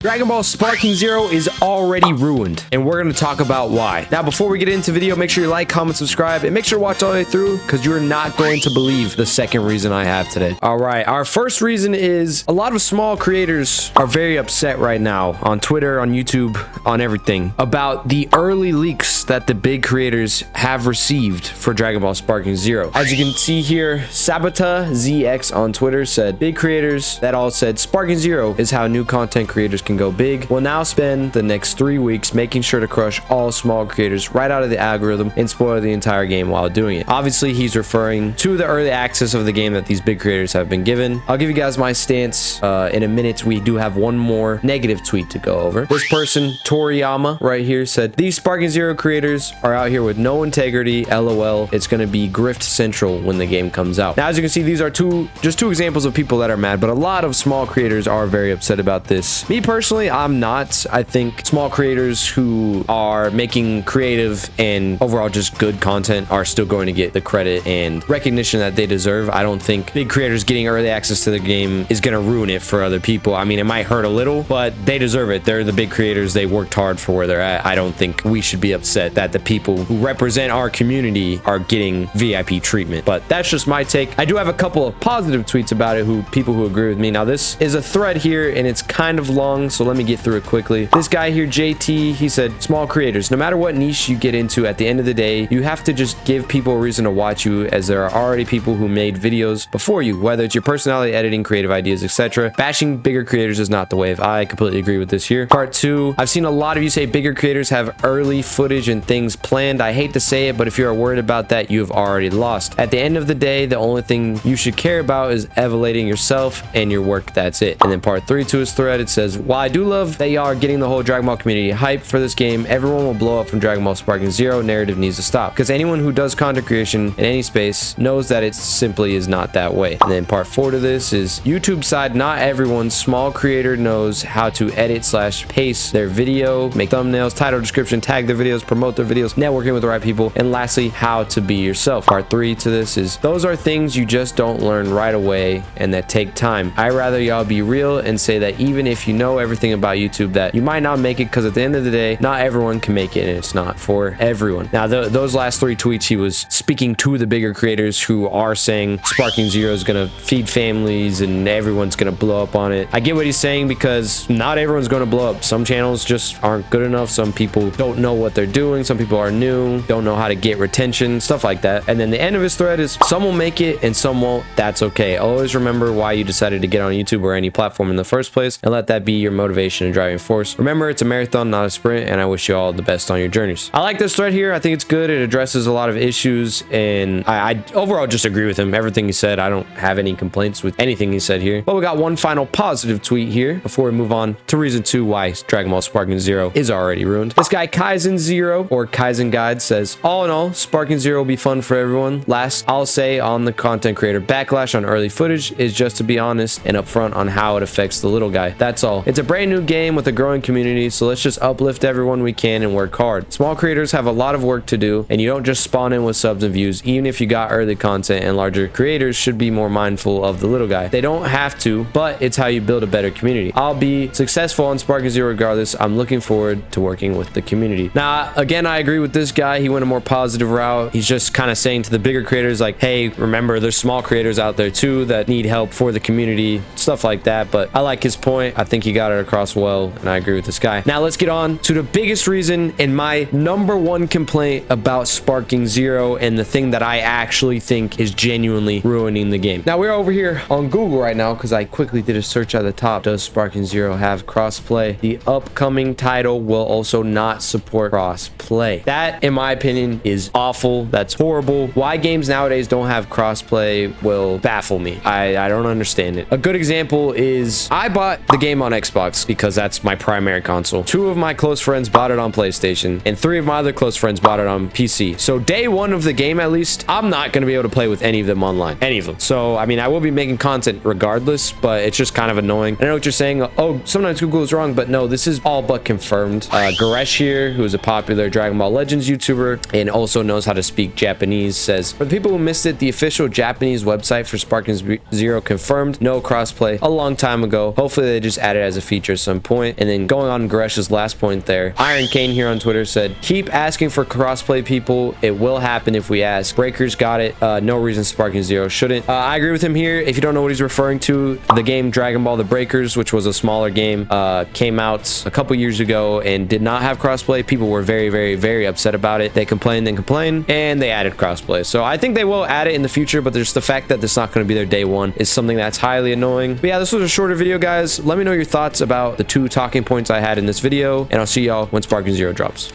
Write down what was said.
Dragon Ball Sparking Zero is already ruined, and we're going to talk about why. Now, before we get into the video, make sure you like, comment, subscribe, and make sure to watch all the way through, because you're not going to believe the second reason I have today. All right, our first reason is a lot of small creators are very upset right now on Twitter, on YouTube, on everything, about the early leaks that the big creators have received for Dragon Ball Sparking Zero. As you can see here, Sabata ZX on Twitter said, big creators that all said Sparking Zero is how new content creators can go big will now spend the next 3 weeks making sure to crush all small creators right out of the algorithm and spoil the entire game while doing it. Obviously, he's referring to the early access of the game that these big creators have been given. I'll give you guys my stance in a minute. We do have one more negative tweet to go over. This person, Toriyama, right here said, these Sparking Zero creators are out here with no integrity. LOL. It's going to be grift central when the game comes out. Now, as you can see, these are just two examples of people that are mad, but a lot of small creators are very upset about this. Me personally, I'm not. I think small creators who are making creative and overall just good content are still going to get the credit and recognition that they deserve. I don't think big creators getting early access to the game is going to ruin it for other people. I mean, it might hurt a little, but they deserve it. They're the big creators. They worked hard for where they're at. I don't think we should be upset that the people who represent our community are getting VIP treatment, but that's just my take. I do have a couple of positive tweets about it, people who agree with me. Now, this is a thread here and it's kind of long, so let me get through it quickly. This guy here, JT, he said, small creators, no matter what niche you get into, at the end of the day, you have to just give people a reason to watch you, as there are already people who made videos before you, whether it's your personality, editing, creative ideas, etc. Bashing bigger creators is not the wave. I completely agree with this here. Part 2, I've seen a lot of you say bigger creators have early footage and things planned. I hate to say it, but if you are worried about that, you have already lost. At the end of the day, the only thing you should care about is elevating yourself and your work. That's it. And then part 3 to his thread, it says, while I do love that y'all are getting the whole Dragon Ball community hype for this game, everyone will blow up from Dragon Ball Sparking Zero. Narrative needs to stop, because anyone who does content creation in any space knows that it simply is not that way. And then part 4 to this is YouTube side, not everyone small creator knows how to edit / paste their video, make thumbnails, title, description, tag their videos, promote their videos, networking with the right people, and lastly, how to be yourself. Part 3 to this is, those are things you just don't learn right away and that take time. I rather y'all be real and say that even if you know everything about YouTube, that you might not make it, because at the end of the day, not everyone can make it and it's not for everyone. Now, those last 3 tweets, he was speaking to the bigger creators who are saying Sparking Zero is going to feed families and everyone's going to blow up on it. I get what he's saying, because not everyone's going to blow up. Some channels just aren't good enough. Some people don't know what they're doing. Some people are new, don't know how to get retention, stuff like that. And then the end of his thread is, some will make it and some won't. That's okay. Always remember why you decided to get on YouTube or any platform in the first place, and let that be your motivation and driving force. Remember, it's a marathon, not a sprint, and I wish you all the best on your journeys. I like this thread here. I think it's good. It addresses a lot of issues, and I overall just agree with him. Everything he said, I don't have any complaints with anything he said here. But we got one final positive tweet here before we move on to reason 2 why Dragon Ball Sparking Zero is already ruined. This guy, Kaizen Zero, or Kaizen Guide, says, all in all, Sparking Zero will be fun for everyone. Last, I'll say on the content creator backlash on early footage is just to be honest and upfront on how it affects the little guy. That's all. It's a brand new game with a growing community, so let's just uplift everyone we can and work hard. Small creators have a lot of work to do, and you don't just spawn in with subs and views, even if you got early content, and larger creators should be more mindful of the little guy. They don't have to, but it's how you build a better community. I'll be successful on Sparking Zero regardless. I'm looking forward to working with the community. Now, again, I agree with this guy. He went a more positive route. He's just kind of saying to the bigger creators, like, hey, remember, there's small creators out there too that need help for the community, stuff like that. But I like his point. I think he got it across well, and I agree with this guy. Now, let's get on to the biggest reason and my #1 complaint about Sparking Zero, and the thing that I actually think is genuinely ruining the game. Now, we're over here on Google right now because I quickly did a search at the top. Does Sparking Zero have crossplay? The upcoming title will also not support crossplay. That, in my opinion, is awful. That's horrible. Why games nowadays don't have crossplay will baffle me. I don't understand it. A good example is, I bought the game on Xbox because that's my primary console. 2 of my close friends bought it on PlayStation, and 3 of my other close friends bought it on PC. So day 1 of the game, at least, I'm not going to be able to play with any of them online. Any of them. So, I mean, I will be making content regardless, but it's just kind of annoying. I know what you're saying. Oh, sometimes Google is wrong, but no, this is all but confirmed. Garesh here, who is a popular Dragon Ball Legends YouTuber and also knows how to speak Japanese, says, for the people who missed it, the official Japanese website for Sparking Zero confirmed no crossplay a long time ago. Hopefully they just add it as a feature at some point. And then going on Garesh's last point there, Iron Kane here on Twitter said, keep asking for crossplay, people. It will happen if we ask. Breakers got it. No reason Sparking Zero shouldn't. I agree with him here. If you don't know what he's referring to, the game Dragon Ball The Breakers, which was a smaller game, came out a couple years ago and did not have crossplay. People were very, very, very upset about it. They complained and complained, and they added crossplay. So I think they will add it in the future, but there's the fact that it's not going to be their day one is something that's highly annoying. But yeah, this was a shorter video, guys. Let me know your thoughts about the 2 talking points I had in this video, and I'll see y'all when Sparking Zero drops.